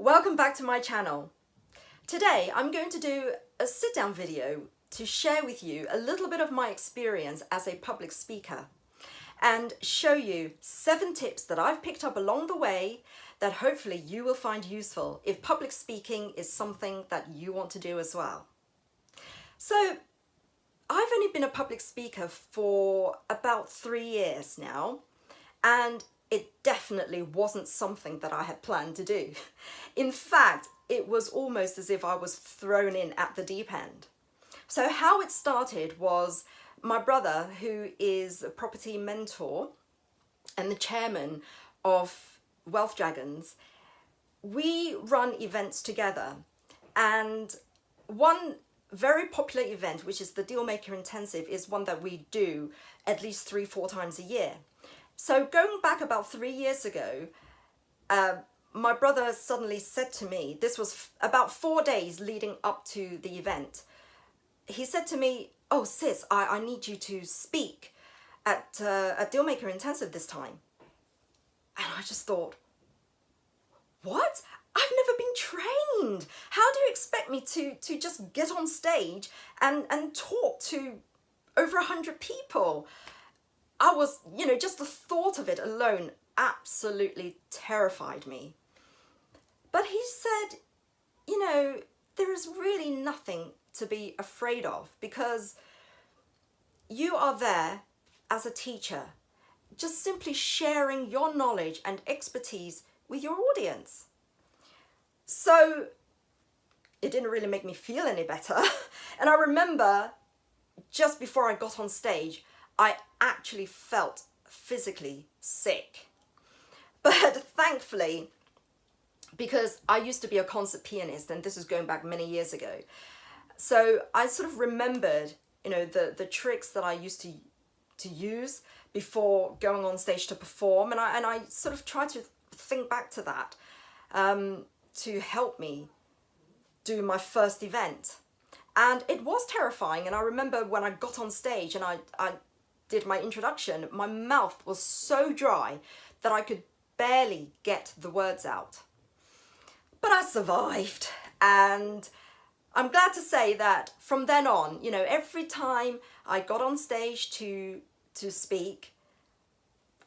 Welcome back to my channel. Today I'm going to do a sit-down video to share with you a little bit of my experience as a public speaker and show you 7 tips that I've picked up along the way that hopefully you will find useful if public speaking is something that you want to do as well. So I've only been a public speaker for about 3 years now, and it definitely wasn't something that I had planned to do. In fact, it was almost as if I was thrown in at the deep end. So how it started was my brother, who is a property mentor and the chairman of Wealth Dragons, we run events together, and one very popular event, which is the Dealmaker Intensive, is one that we do at least 3-4 times a year. So going back about 3 years ago, my brother suddenly said to me, this was about 4 days leading up to the event, he said to me, "Oh sis, I need you to speak at Dealmaker Intensive this time." And I just thought, what? I've never been trained. How do you expect me to just get on stage and talk to over 100 people? I was, just the thought of it alone absolutely terrified me. But he said, there is really nothing to be afraid of, because you are there as a teacher, just simply sharing your knowledge and expertise with your audience. So it didn't really make me feel any better. And I remember just before I got on stage, I actually felt physically sick. But thankfully, because I used to be a concert pianist, and this is going back many years ago, so I sort of remembered, the tricks that I used to use before going on stage to perform, and I sort of tried to think back to that to help me do my first event. And it was terrifying, and I remember when I got on stage and I did my introduction, my mouth was so dry that I could barely get the words out. But I survived, and I'm glad to say that from then on, every time I got on stage to speak,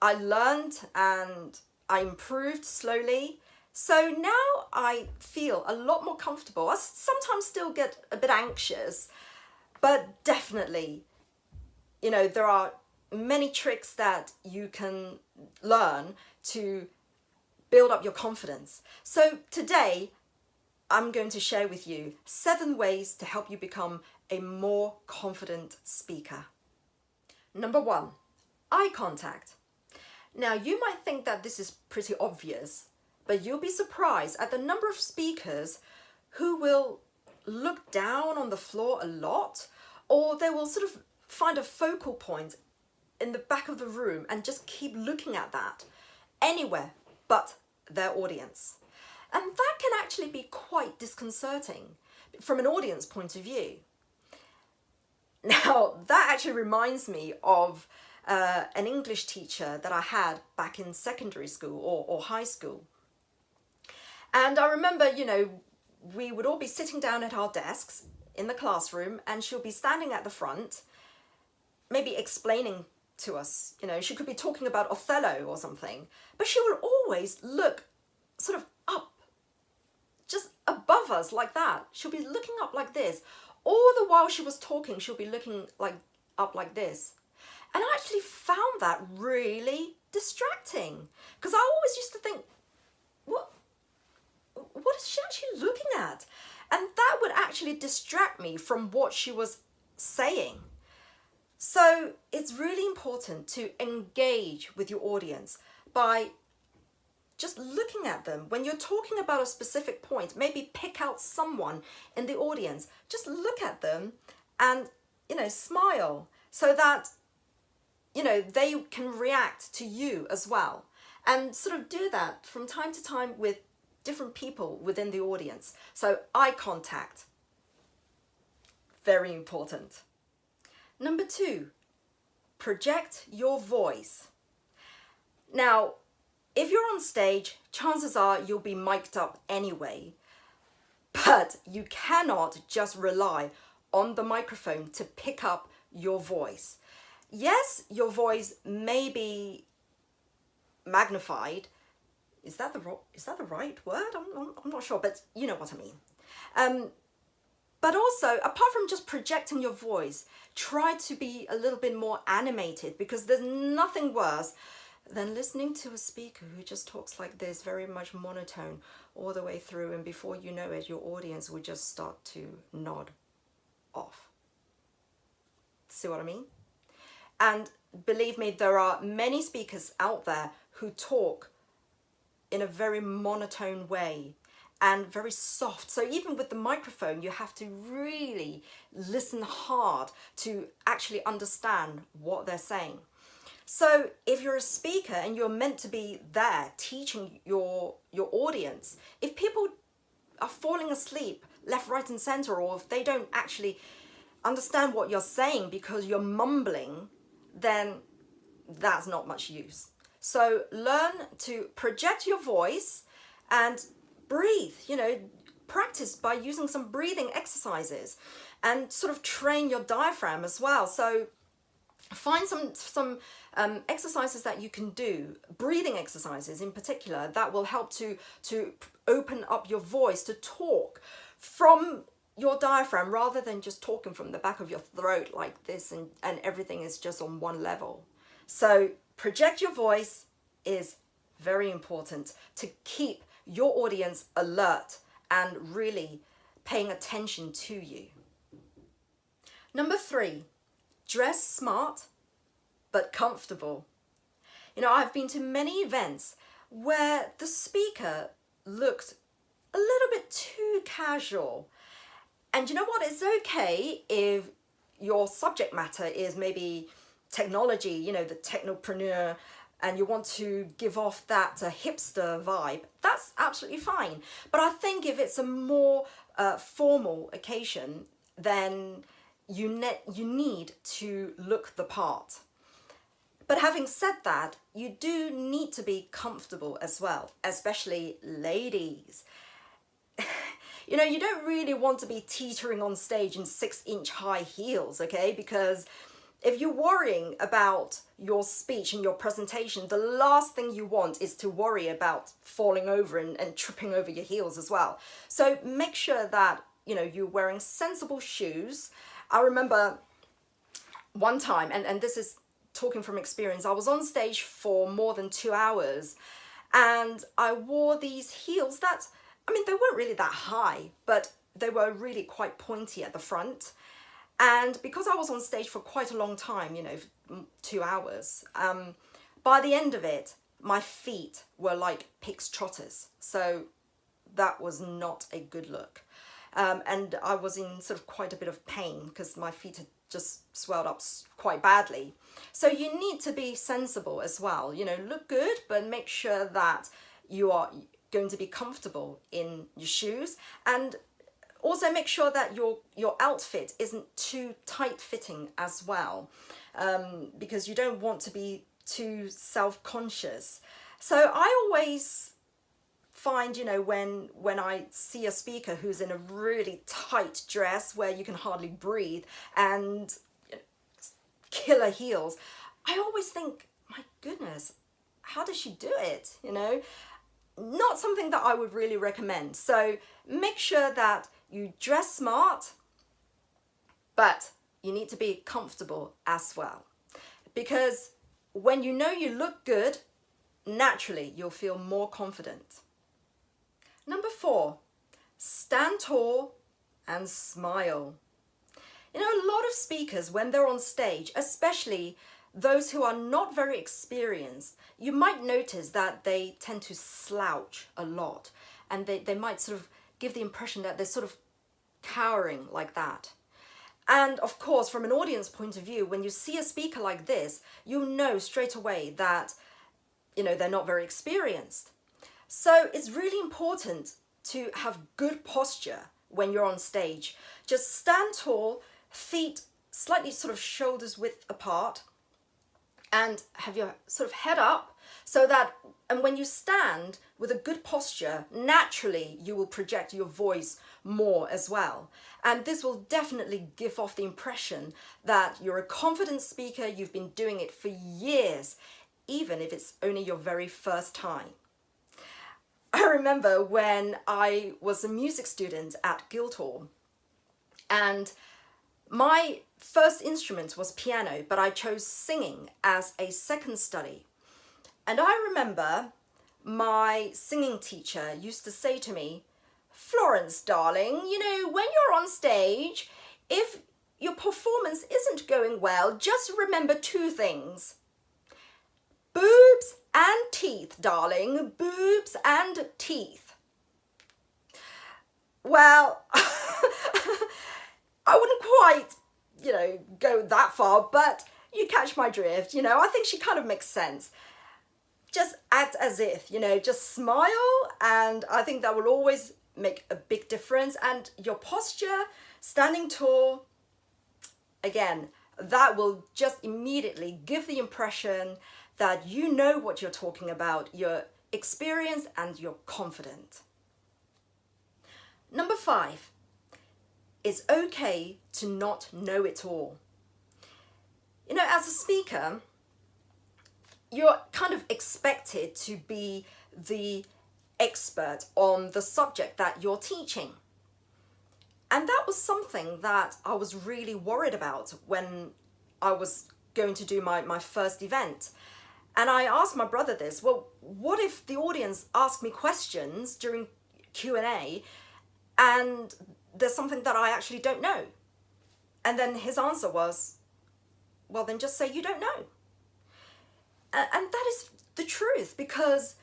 I learned and I improved slowly. So now I feel a lot more comfortable. I sometimes still get a bit anxious, but definitely, there are many tricks that you can learn to build up your confidence. So today, I'm going to share with you 7 ways to help you become a more confident speaker. Number 1, eye contact. Now, you might think that this is pretty obvious, but you'll be surprised at the number of speakers who will look down on the floor a lot, or they will sort of find a focal point in the back of the room and just keep looking at that anywhere but their audience. And that can actually be quite disconcerting from an audience point of view. Now, that actually reminds me of an English teacher that I had back in secondary school or high school. And I remember, we would all be sitting down at our desks in the classroom, and she'll be standing at the front, maybe explaining to us, she could be talking about Othello or something, but she will always look sort of up, just above us like that. She'll be looking up like this. All the while she was talking, she'll be looking up like this. And I actually found that really distracting, because I always used to think, what is she actually looking at? And that would actually distract me from what she was saying. So it's really important to engage with your audience by just looking at them. When you're talking about a specific point, maybe pick out someone in the audience, just look at them and, smile, so that, they can react to you as well. And sort of do that from time to time with different people within the audience. So eye contact, very important. Number 2, project your voice. Now, if you're on stage, chances are you'll be mic'd up anyway, but you cannot just rely on the microphone to pick up your voice. Yes, your voice may be magnified. Is that the right word? I'm not sure, but you know what I mean. But also, apart from just projecting your voice, try to be a little bit more animated, because there's nothing worse than listening to a speaker who just talks like this, very much monotone all the way through, and before you know it, your audience will just start to nod off. See what I mean? And believe me, there are many speakers out there who talk in a very monotone way and very soft. So even with the microphone, you have to really listen hard to actually understand what they're saying. So if you're a speaker and you're meant to be there teaching your audience, if people are falling asleep left, right and center, or if they don't actually understand what you're saying because you're mumbling, then that's not much use. So learn to project your voice and breathe, practice by using some breathing exercises and sort of train your diaphragm as well. So find some exercises that you can do, breathing exercises in particular, that will help to open up your voice, to talk from your diaphragm rather than just talking from the back of your throat like this and everything is just on one level. So project your voice is very important to keep your audience alert and really paying attention to you. Number 3, dress smart but comfortable. I've been to many events where the speaker looked a little bit too casual. And you know what? It's okay if your subject matter is maybe technology, the technopreneur, and you want to give off that hipster vibe. That's absolutely fine. But I think if it's a more formal occasion, then you need to look the part. But having said that, you do need to be comfortable as well, especially ladies. You don't really want to be teetering on stage in 6-inch high heels, okay? Because if you're worrying about your speech and your presentation, the last thing you want is to worry about falling over and tripping over your heels as well. So make sure that, you're wearing sensible shoes. I remember one time, and this is talking from experience, I was on stage for more than 2 hours and I wore these heels that, they weren't really that high, but they were really quite pointy at the front. And because I was on stage for quite a long time, 2 hours, by the end of it, my feet were like pig's trotters. So that was not a good look. And I was in sort of quite a bit of pain because my feet had just swelled up quite badly. So you need to be sensible as well, look good, but make sure that you are going to be comfortable in your shoes, and also make sure that your outfit isn't too tight fitting as well, because you don't want to be too self-conscious. So I always find, when I see a speaker who's in a really tight dress where you can hardly breathe and killer heels, I always think, my goodness, how does she do it? Not something that I would really recommend. So make sure that you dress smart, but you need to be comfortable as well. Because when you look good, naturally you'll feel more confident. Number 4, stand tall and smile. A lot of speakers, when they're on stage, especially those who are not very experienced, you might notice that they tend to slouch a lot, and they might sort of give the impression that they're sort of cowering like that. And of course, from an audience point of view, when you see a speaker like this, you'll know straight away that, they're not very experienced. So it's really important to have good posture when you're on stage. Just stand tall, feet slightly sort of shoulders width apart, and have your sort of head up So that, and when you stand with a good posture, naturally you will project your voice more as well. And this will definitely give off the impression that you're a confident speaker, you've been doing it for years, even if it's only your very first time. I remember when I was a music student at Guildhall, and my first instrument was piano, but I chose singing as a second study. And I remember my singing teacher used to say to me, "Florence, darling, you know, when you're on stage, if your performance isn't going well, just remember two things. Boobs and teeth, darling, boobs and teeth." Well, I wouldn't quite, go that far, but you catch my drift. I think she kind of makes sense. Just act as if, just smile, and I think that will always make a big difference. And your posture, standing tall, again, that will just immediately give the impression that you know what you're talking about, you're experienced and you're confident. Number 5, it's okay to not know it all. As a speaker, you're kind of expected to be the expert on the subject that you're teaching. And that was something that I was really worried about when I was going to do my first event. And I asked my brother this, well, what if the audience ask me questions during Q&A and there's something that I actually don't know? And then his answer was, well, then just say you don't know. And that is the truth, because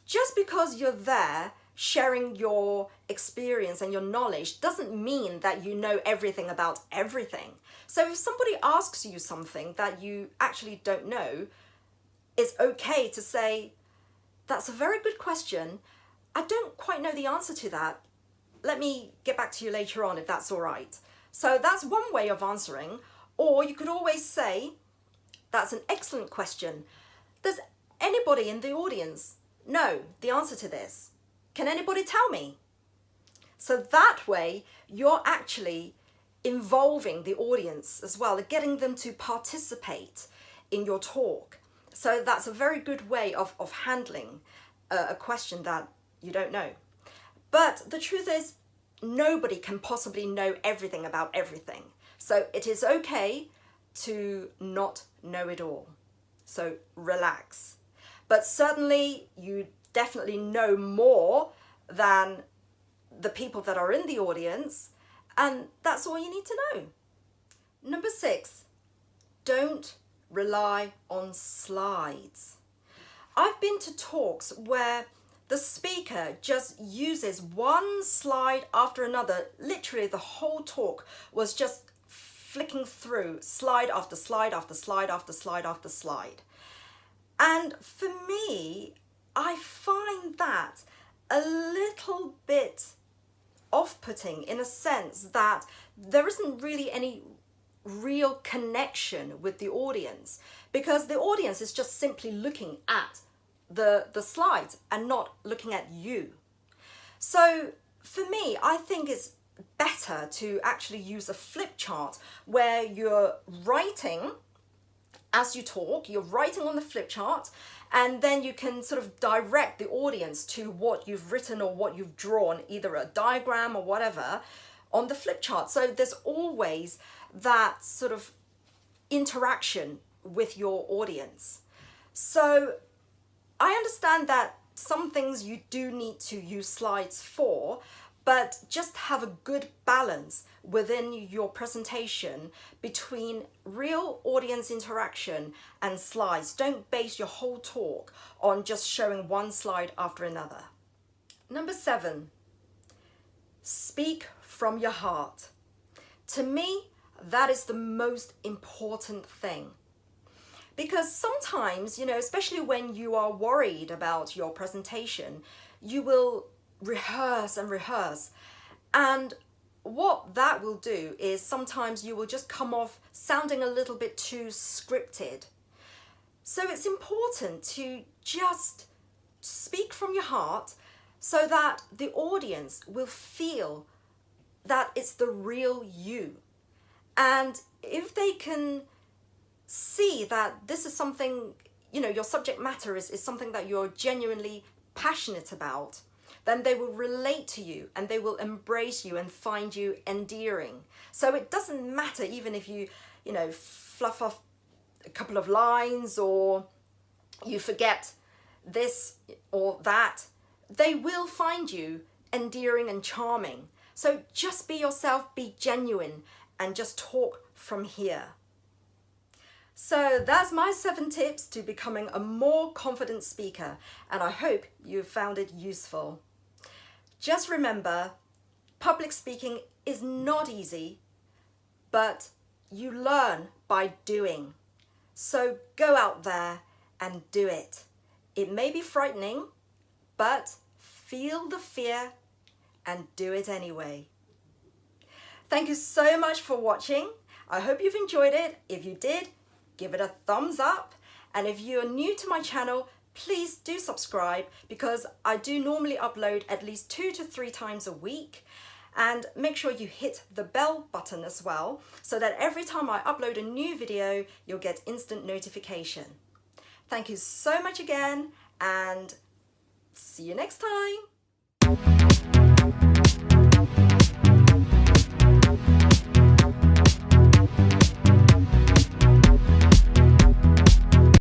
just because you're there sharing your experience and your knowledge doesn't mean that you know everything about everything. So if somebody asks you something that you actually don't know, it's okay to say, "That's a very good question. I don't quite know the answer to that. Let me get back to you later on if that's all right." So that's one way of answering. Or you could always say, "That's an excellent question. Does anybody in the audience know the answer to this? Can anybody tell me?" So that way you're actually involving the audience as well, getting them to participate in your talk. So that's a very good way of handling a question that you don't know. But the truth is, nobody can possibly know everything about everything. So it is okay to not know it all. So relax. But certainly you definitely know more than the people that are in the audience, and that's all you need to know. Number 6, don't rely on slides. I've been to talks where the speaker just uses one slide after another. Literally the whole talk was just flicking through slide after slide after slide after slide after slide. And for me, I find that a little bit off-putting, in a sense that there isn't really any real connection with the audience, because the audience is just simply looking at the slides and not looking at you. So for me, I think it's better to actually use a flip chart where you're writing as you talk, you're writing on the flip chart, and then you can sort of direct the audience to what you've written or what you've drawn, either a diagram or whatever, on the flip chart. So there's always that sort of interaction with your audience. So I understand that some things you do need to use slides for, but just have a good balance within your presentation between real audience interaction and slides. Don't base your whole talk on just showing one slide after another. Number 7, speak from your heart. To me, that is the most important thing. Because sometimes, especially when you are worried about your presentation, you will rehearse and rehearse. And what that will do is sometimes you will just come off sounding a little bit too scripted. So it's important to just speak from your heart so that the audience will feel that it's the real you. And if they can see that this is something, you know, your subject matter is something that you're genuinely passionate about, then they will relate to you and they will embrace you and find you endearing. So it doesn't matter even if you know, fluff off a couple of lines or you forget this or that, they will find you endearing and charming. So just be yourself, be genuine, and just talk from here. So that's my 7 tips to becoming a more confident speaker, and I hope you found it useful. Just remember, public speaking is not easy, but you learn by doing. So go out there and do it. It may be frightening, but feel the fear and do it anyway. Thank you so much for watching. I hope you've enjoyed it. If you did, give it a thumbs up. And if you're new to my channel, please do subscribe, because I do normally upload at least 2 to 3 times a week. And make sure you hit the bell button as well, so that every time I upload a new video, you'll get instant notification. Thank you so much again, and see you next time.